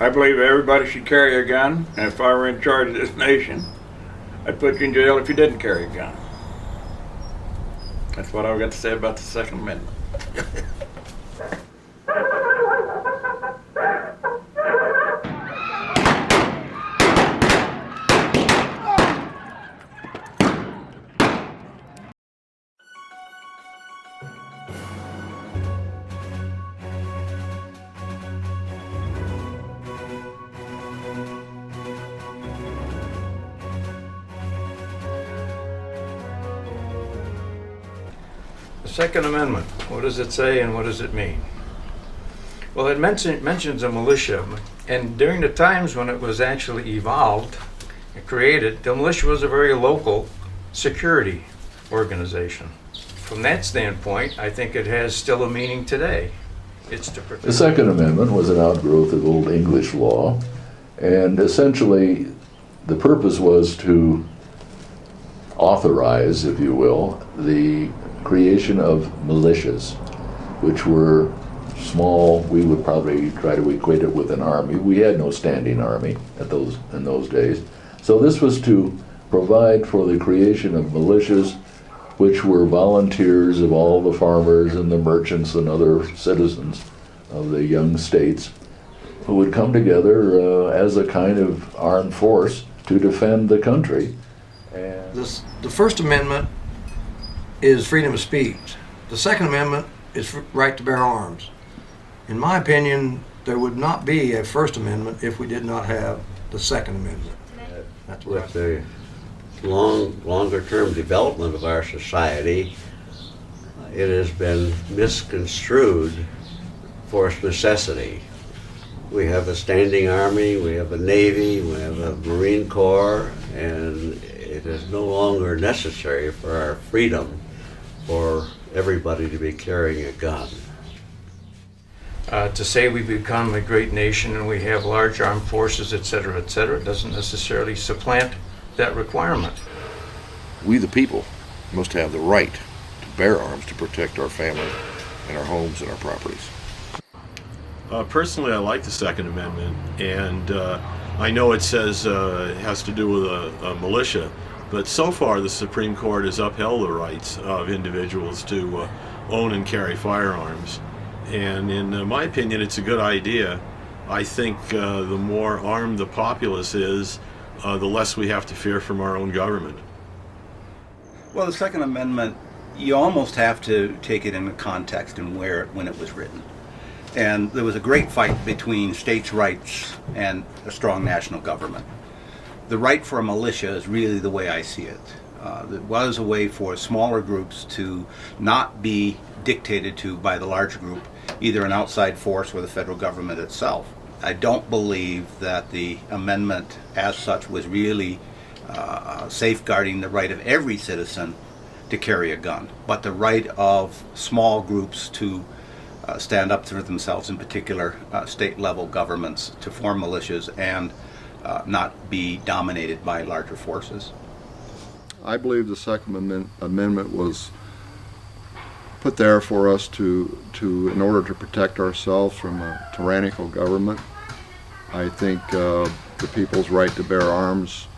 I believe everybody should carry a gun, and if I were in charge of this nation, I'd put you in jail if you didn't carry a gun. That's what I've got to say about the Second Amendment. The Second Amendment, what does it say and what does it mean? Well, it mentions a militia, and during the times when it was actually evolved and created, the militia was a very local security organization. From that standpoint, I think it has still a meaning today. It's to protect. The Second Amendment was an outgrowth of Old English law, and essentially the purpose was to authorize, if you will, the creation of militias, which were small. We would probably try to equate it with an army. We had no standing army in those days. So this was to provide for the creation of militias, which were volunteers of all the farmers and the merchants and other citizens of the young states who would come together as a kind of armed force to defend the country. And The First Amendment is freedom of speech. The Second Amendment is right to bear arms. In my opinion, there would not be a First Amendment if we did not have the Second Amendment. That's what I With think. the longer-term development of our society, it has been misconstrued for necessity. We have a standing army, we have a navy, we have a Marine Corps, and it is no longer necessary for our freedom for everybody to be carrying a gun. To say we become a great nation and we have large armed forces, et cetera, doesn't necessarily supplant that requirement. We the people must have the right to bear arms to protect our family and our homes and our properties. Personally, I like the Second Amendment, and I know it says it has to do with a militia, but so far the Supreme Court has upheld the rights of individuals to own and carry firearms. And in my opinion, it's a good idea. I think the more armed the populace is, the less we have to fear from our own government. Well, the Second Amendment, you almost have to take it in the context and when it was written. And there was a great fight between states' rights and a strong national government. The right for a militia is really the way I see it. It was a way for smaller groups to not be dictated to by the large group, either an outside force or the federal government itself. I don't believe that the amendment as such was really safeguarding the right of every citizen to carry a gun, but the right of small groups to stand up for themselves, in particular state level governments, to form militias and not be dominated by larger forces. I believe the Second Amendment was put there for us to in order to protect ourselves from a tyrannical government. I think the people's right to bear arms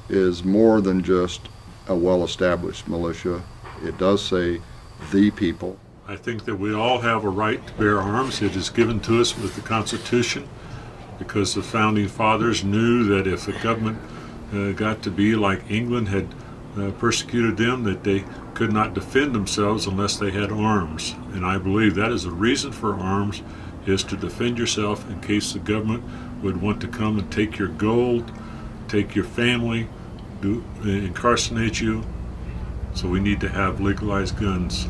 is more than just a well-established militia. It does say the people. I think that we all have a right to bear arms. It is given to us with the Constitution because the Founding Fathers knew that if the government got to be like England had persecuted them, that they could not defend themselves unless they had arms. And I believe that is the reason for arms, is to defend yourself in case the government would want to come and take your gold, take your family, incarcerate you. So we need to have legalized guns.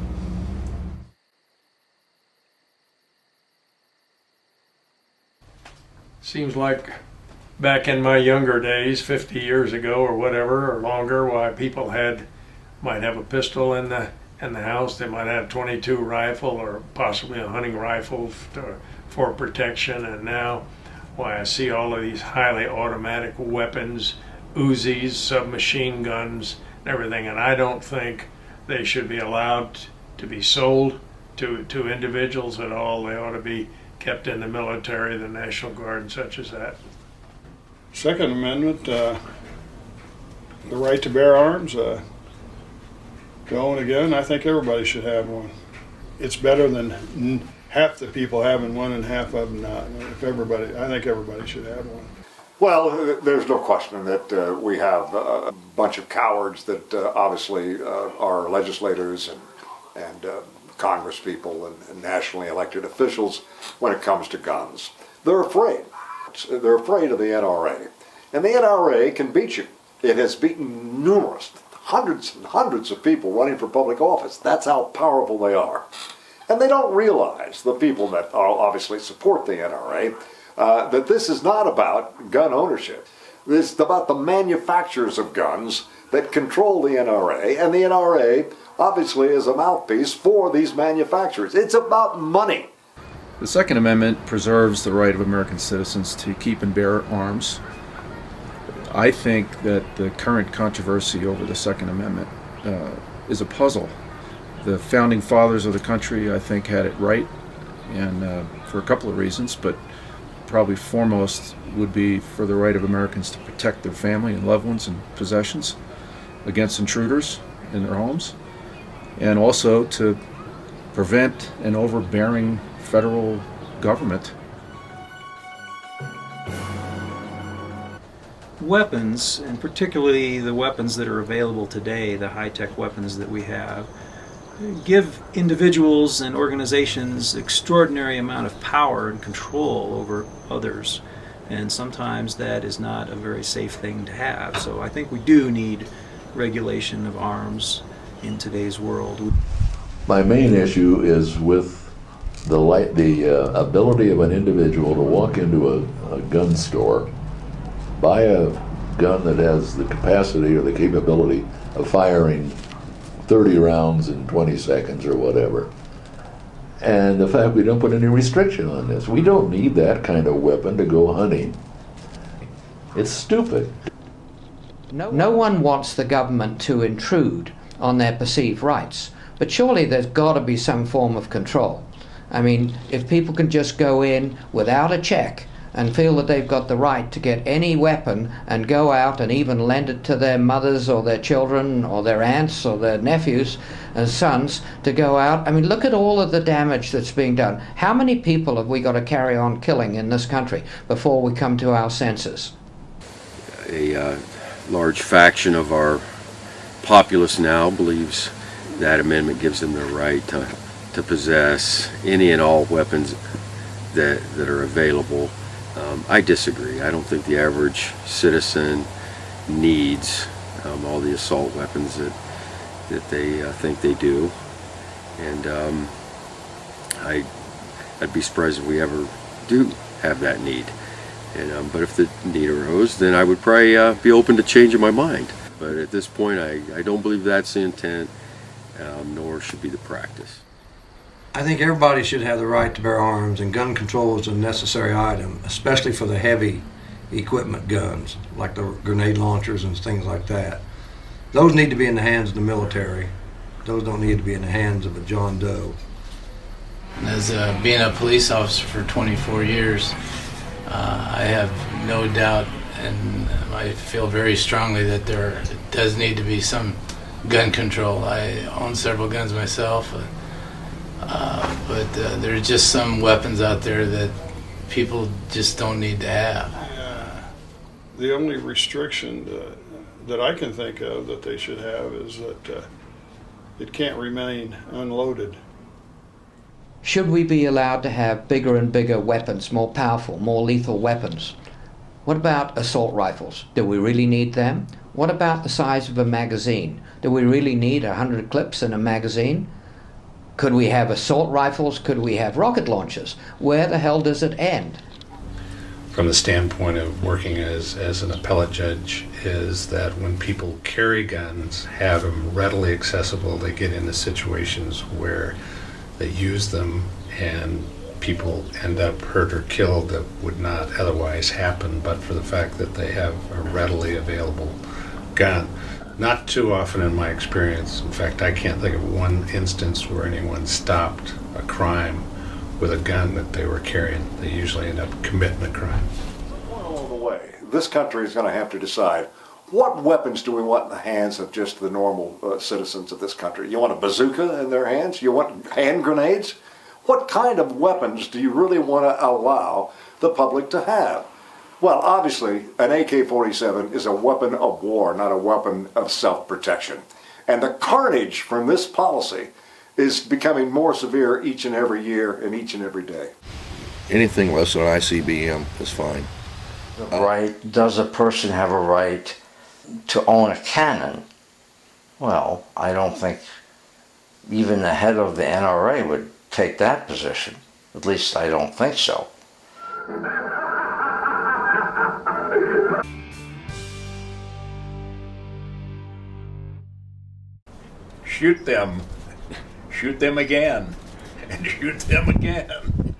Seems like back in my younger days, 50 years ago or whatever, or longer, why people might have a pistol in the house. They might have a .22 rifle or possibly a hunting rifle for protection. And now, why I see all of these highly automatic weapons, Uzis, submachine guns, and everything. And I don't think they should be allowed to be sold to individuals at all. They ought to be kept in the military, the National Guard, and such as that. Second Amendment, the right to bear arms, going again, I think everybody should have one. It's better than half the people having one and half of them not. I think everybody should have one. Well, there's no question that we have a bunch of cowards that obviously are legislators and Congress people and nationally elected officials when it comes to guns. They're afraid. They're afraid of the NRA. And the NRA can beat you. It has beaten hundreds and hundreds of people running for public office. That's how powerful they are. And they don't realize, the people that obviously support the NRA, that this is not about gun ownership. This is about the manufacturers of guns that control the NRA, and the NRA obviously is a mouthpiece for these manufacturers. It's about money. The Second Amendment preserves the right of American citizens to keep and bear arms. I think that the current controversy over the Second Amendment is a puzzle. The founding fathers of the country, I think, had it right, and for a couple of reasons, but probably foremost would be for the right of Americans to protect their family and loved ones and possessions against intruders in their homes, and also to prevent an overbearing federal government. Weapons, and particularly the weapons that are available today, the high-tech weapons that we have, give individuals and organizations extraordinary amount of power and control over others, and sometimes that is not a very safe thing to have. So I think we do need regulation of arms in today's world. My main issue is with the ability of an individual to walk into a gun store, buy a gun that has the capacity or the capability of firing 30 rounds in 20 seconds or whatever. And the fact we don't put any restriction on this. We don't need that kind of weapon to go hunting. It's stupid. No one wants the government to intrude on their perceived rights, but surely there's got to be some form of control. I mean, if people can just go in without a check and feel that they've got the right to get any weapon and go out and even lend it to their mothers or their children or their aunts or their nephews and sons to go out. I mean, look at all of the damage that's being done. How many people have we got to carry on killing in this country before we come to our senses? A large faction of our populace now believes that amendment gives them the right to possess any and all weapons that are available. I disagree. I don't think the average citizen needs all the assault weapons that they think they do, and I'd be surprised if we ever do have that need. And but if the need arose, then I would probably be open to changing my mind. But at this point, I don't believe that's the intent, nor should be the practice. I think everybody should have the right to bear arms, and gun control is a necessary item, especially for the heavy equipment guns, like the grenade launchers and things like that. Those need to be in the hands of the military. Those don't need to be in the hands of a John Doe. As being a police officer for 24 years, I have no doubt, and I feel very strongly that there does need to be some gun control. I own several guns myself, but there's just some weapons out there that people just don't need to have. The only restriction that I can think of that they should have is that it can't remain unloaded. Should we be allowed to have bigger and bigger weapons, more powerful, more lethal weapons? What about assault rifles? Do we really need them? What about the size of a magazine? Do we really need 100 clips in a magazine? Could we have assault rifles? Could we have rocket launchers? Where the hell does it end? From the standpoint of working as an appellate judge, is that when people carry guns, have them readily accessible, they get into situations where they use them and people end up hurt or killed that would not otherwise happen but for the fact that they have a readily available gun. Not too often in my experience. In fact, I can't think of one instance where anyone stopped a crime with a gun that they were carrying. They usually end up committing a crime. Along the way, this country is going to have to decide what weapons do we want in the hands of just the normal citizens of this country. You want a bazooka in their hands? You want hand grenades? What kind of weapons do you really want to allow the public to have? Well, obviously, an AK-47 is a weapon of war, not a weapon of self-protection. And the carnage from this policy is becoming more severe each and every year and each and every day. Anything less than an ICBM is fine. Right? Does a person have a right to own a cannon? Well, I don't think even the head of the NRA would take that position. At least I don't think so. Shoot them. Shoot them again. And shoot them again.